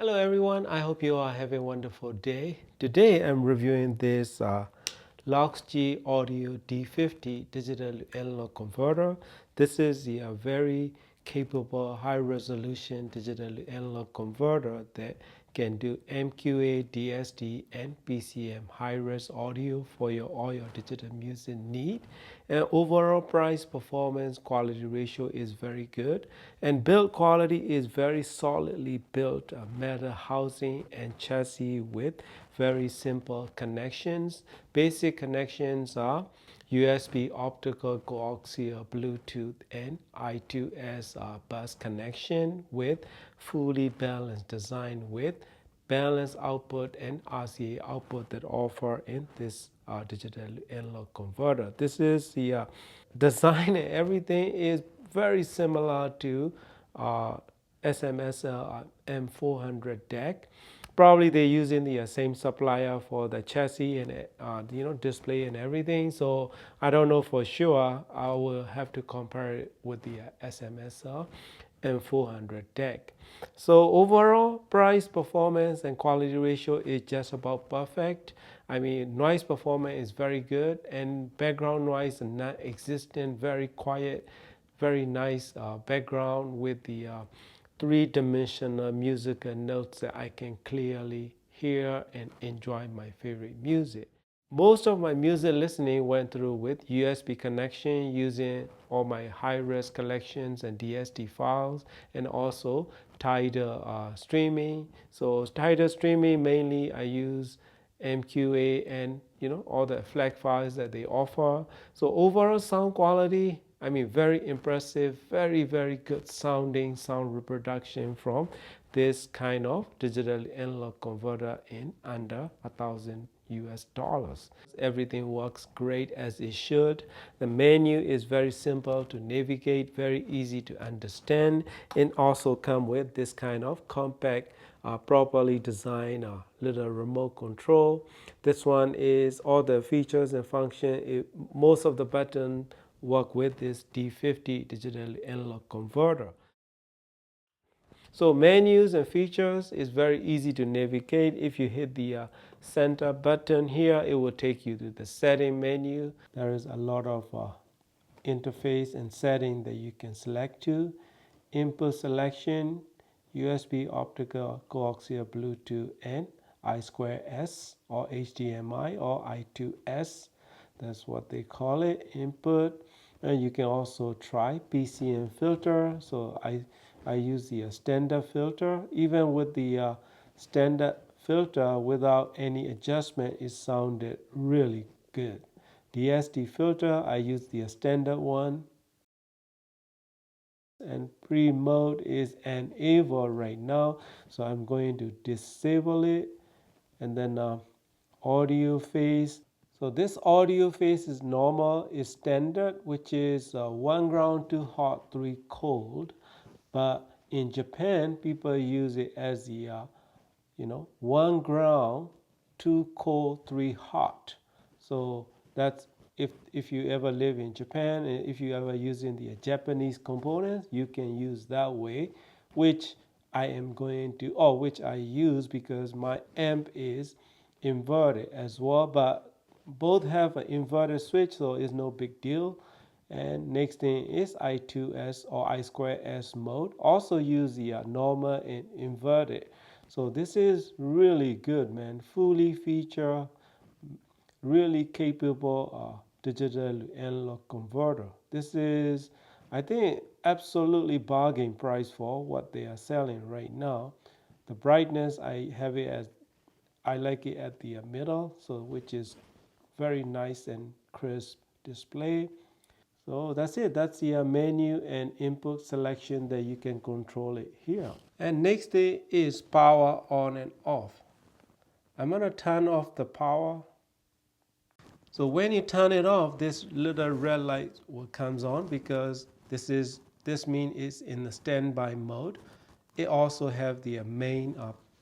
Hello everyone, I hope you all have a wonderful day. Today I'm reviewing this Loxjie Audio D50 digital analog converter. This is the very capable high resolution digital analog converter that can do MQA, DSD, and PCM high-res audio for all your digital music need. And overall price performance quality ratio is very good, and build quality is very solidly built metal housing and chassis with very simple connections. Basic connections are USB optical coaxial Bluetooth and I2S bus connection with fully balanced design with balanced output and RCA output that offer in this digital analog converter. This is the design and everything is very similar to SMSL M400 DAC. Probably they're using the same supplier for the chassis and display and everything. So I don't know for sure. I will have to compare it with the SMSL M400 DAC. So overall price, performance, and quality ratio is just about perfect. I mean, noise performance is very good, and background noise is non-existent, very quiet, very nice background with the three-dimensional musical notes that I can clearly hear and enjoy my favorite music. Most of my music listening went through with USB connection using all my high-res collections and DSD files, and also Tidal streaming. So Tidal streaming mainly I use MQA and all the FLAC files that they offer. So overall sound quality, I mean, very impressive, very good sounding sound reproduction from this kind of digital analog converter in under $1,000. Everything works great as it should. The menu is very simple to navigate, very easy to understand, and also come with this kind of compact properly designed little remote control. This one is all the features and function. Most of the button work with this D50 digital analog converter. So menus and features is very easy to navigate. If you hit the center button here, it will take you to the setting menu. There is a lot of interface and setting that you can select to. Input selection, USB optical coaxial Bluetooth and I2S or HDMI or I2S. That's what they call it, input. And you can also try PCM filter. So I use the standard filter. Even with the standard filter without any adjustment, it sounded really good. DSD filter, I use the standard one. And pre-mode is enabled right now, so I'm going to disable it. And then audio phase. So this audio phase is normal, is standard, which is 1 ground, 2 hot, 3 cold. But in Japan, people use it as the 1 ground, 2 cold, 3 hot. So that's if you ever live in Japan and if you ever using the Japanese components, you can use that way, which I am going to, which I use because my amp is inverted as well, but both have an inverted switch, so it's no big deal. And next thing is I2S or I2S mode. Also use the normal and inverted. So this is really good, man. Fully feature, really capable digital analog converter. This is, I think, absolutely bargain price for what they are selling right now. The brightness, I have it as, I like it at the middle, so which is very nice and crisp display. So that's it. That's the menu and input selection that you can control it here. And next thing is power on and off. I'm going to turn off the power. So when you turn it off, this little red light will comes on because this means it's in the standby mode. It also have the main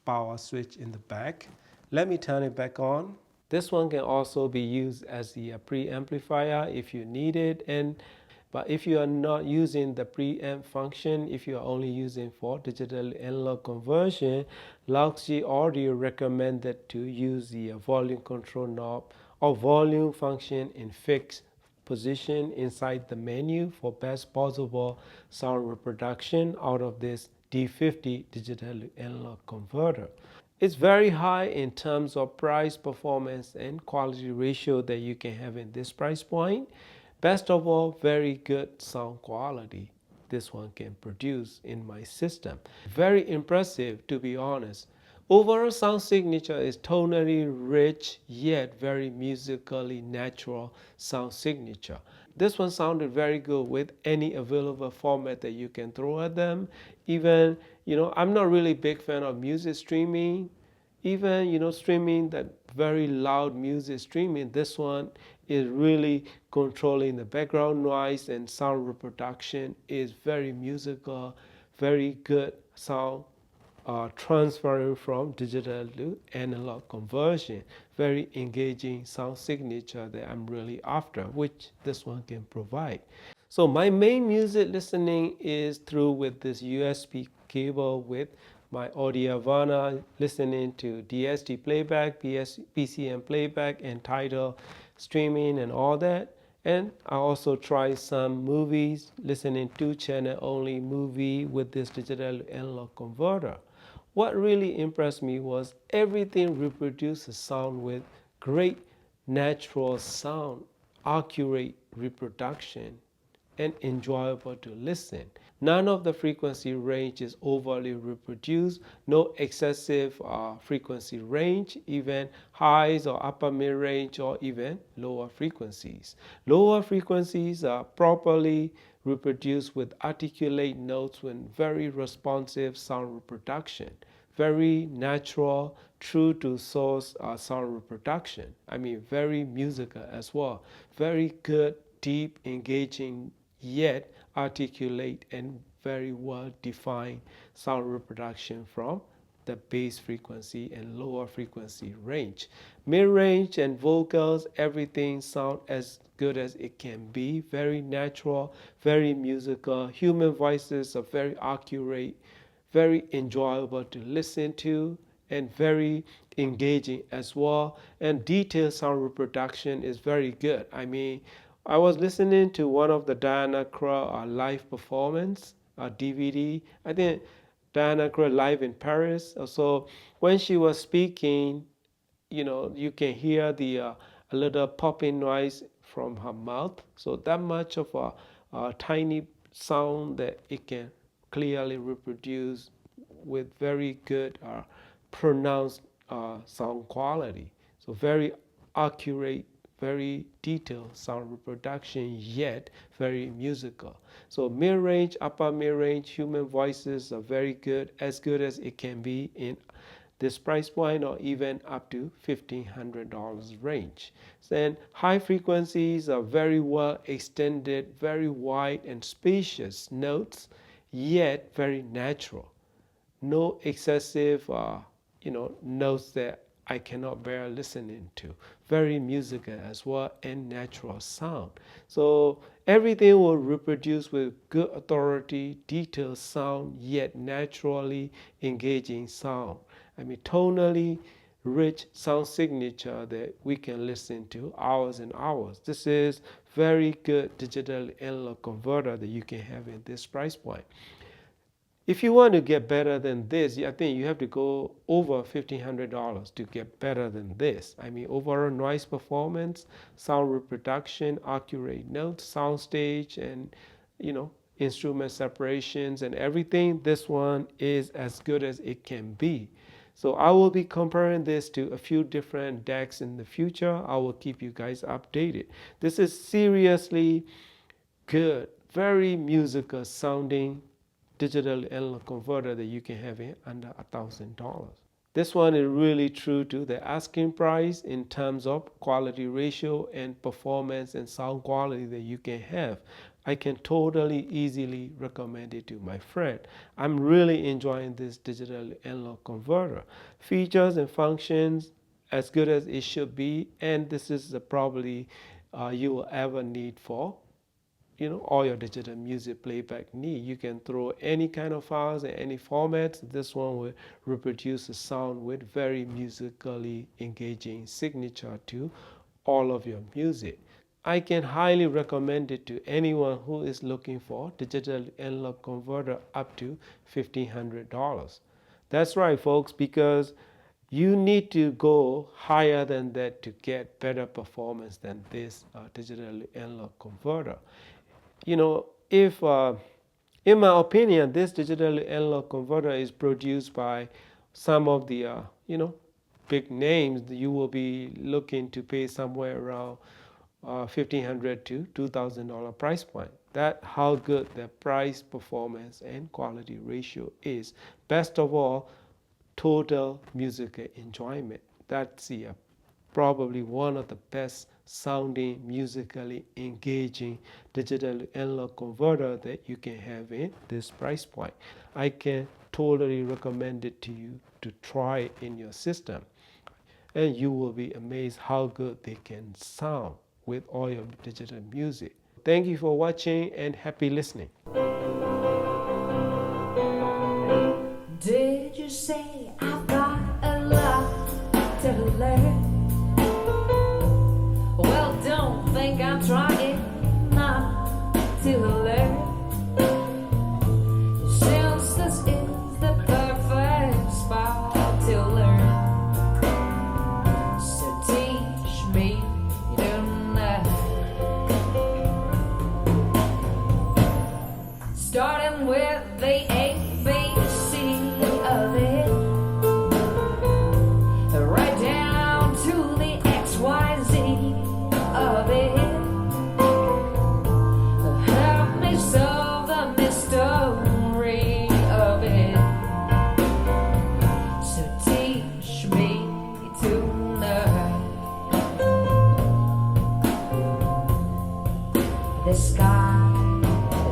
power switch in the back. Let me turn it back on. This one can also be used as the preamplifier if you need it. And But if you are not using the preamp function, if you are only using for digital analog conversion, Loxjie Audio recommended to use the volume control knob or volume function in fixed position inside the menu for best possible sound reproduction out of this D50 digital analog converter. It's very high in terms of price, performance, and quality ratio that you can have in this price point. Best of all, very good sound quality this one can produce in my system. Very impressive, to be honest. Overall sound signature is tonally rich yet very musically natural sound signature. This one sounded very good with any available format that you can throw at them. Even, I'm not really big fan of music streaming. Even, streaming that very loud music streaming, this one is really controlling the background noise and sound reproduction is very musical, very good sound transferring from digital to analog conversion. Very engaging sound signature that I'm really after, which this one can provide. So my main music listening is through with this USB cable with my Audiavana, listening to DST playback, PCM playback, and title streaming and all that. And I also try some movies, listening to channel only movie with this digital analog converter. What really impressed me was everything reproduces sound with great natural sound, accurate reproduction, and enjoyable to listen. None of the frequency range is overly reproduced, no excessive frequency range, even highs or upper mid range or even lower frequencies. Lower frequencies are properly reproduced with articulate notes with very responsive sound reproduction. Very natural, true to source sound reproduction. I mean, very musical as well. Very good, deep, engaging, yet articulate and very well defined sound reproduction from the bass frequency and lower frequency range. Mid-range and vocals, everything sound as good as it can be. Very natural, very musical. Human voices are very accurate, very enjoyable to listen to, and very engaging as well. And detailed sound reproduction is very good. I mean, I was listening to one of the Diana Krall live performance DVD. I think Diana Krall live in Paris. So when she was speaking, you can hear the a little popping noise from her mouth. So that much of a tiny sound that it can clearly reproduce with very good pronounced sound quality. So very accurate, very detailed sound reproduction, yet very musical. So mid-range, upper mid-range, human voices are very good as it can be in this price point, or even up to $1,500 range. Then high frequencies are very well extended, very wide and spacious notes, yet very natural. No excessive notes that I cannot bear listening to. Very musical as well and natural sound. So everything will reproduce with good authority, detailed sound, yet naturally engaging sound. I mean, tonally rich sound signature that we can listen to hours and hours. This is very good digital analog converter that you can have in this price point. If you want to get better than this, I think you have to go over $1,500 to get better than this. I mean, overall noise performance, sound reproduction, accurate notes, sound stage, and instrument separations and everything. This one is as good as it can be. So I will be comparing this to a few different DACs in the future. I will keep you guys updated. This is seriously good, very musical sounding digital analog converter that you can have in under $1,000. This one is really true to the asking price in terms of quality ratio and performance and sound quality that you can have. I can totally easily recommend it to my friend. I'm really enjoying this digital analog converter. Features and functions as good as it should be, and this is probably you will ever need for all your digital music playback need. You can throw any kind of files in any format. This one will reproduce a sound with very musically engaging signature to all of your music. I can highly recommend it to anyone who is looking for digital analog converter up to $1,500. That's right, folks, because you need to go higher than that to get better performance than this digital analog converter. If in my opinion, this digital analog converter is produced by some of the big names, you will be looking to pay somewhere around $1,500 to $2,000 price point. That's how good the price, performance, and quality ratio is. Best of all, total musical enjoyment. That's probably one of the best sounding, musically engaging digital analog converter that you can have in this price point. I can totally recommend it to you to try it in your system, and you will be amazed how good they can sound with all your digital music. Thank you for watching and happy listening. Did you say I've got a lot to learn? Well, don't think I'm trying not to learn, since this is the perfect spot to learn. So teach me tonight, starting with the ABC of it, right down to the XYZ of it. Help me solve the mystery of it. So teach me tonight. The sky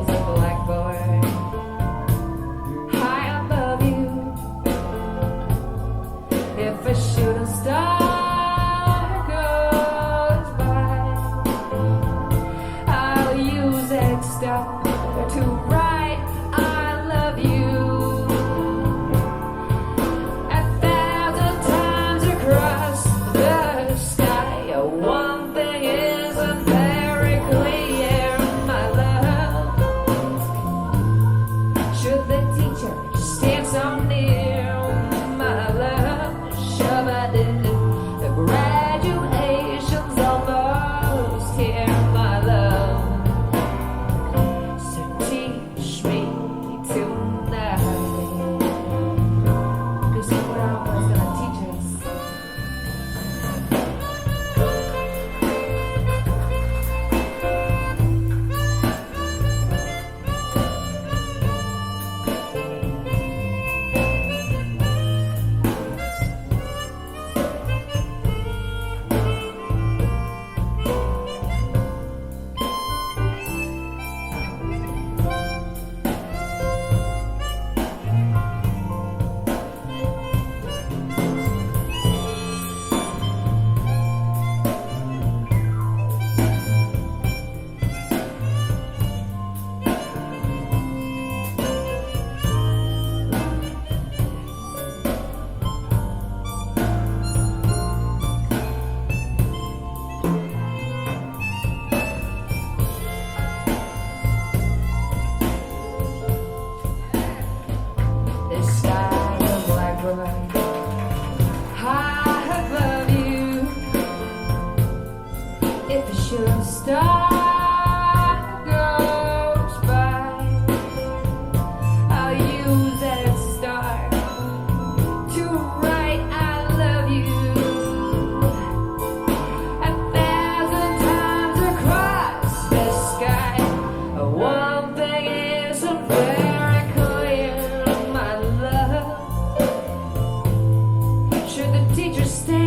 is a blackboard high above you. If a shooting star goes by, I'll use that star to write I love you 1,000 times across the sky. One thing isn't very clear, my love. Should the teacher stand so near, my love? Shabba-doo, the graduation's almost here, my love. So teach me tonight, 'cause what I was gonna teach us. The sky is blackboard high above you. If a shooting star goes by, I'll use that star to write I love you 1,000 times across the sky. One thing isn't very clear, my love. Should the teacher stay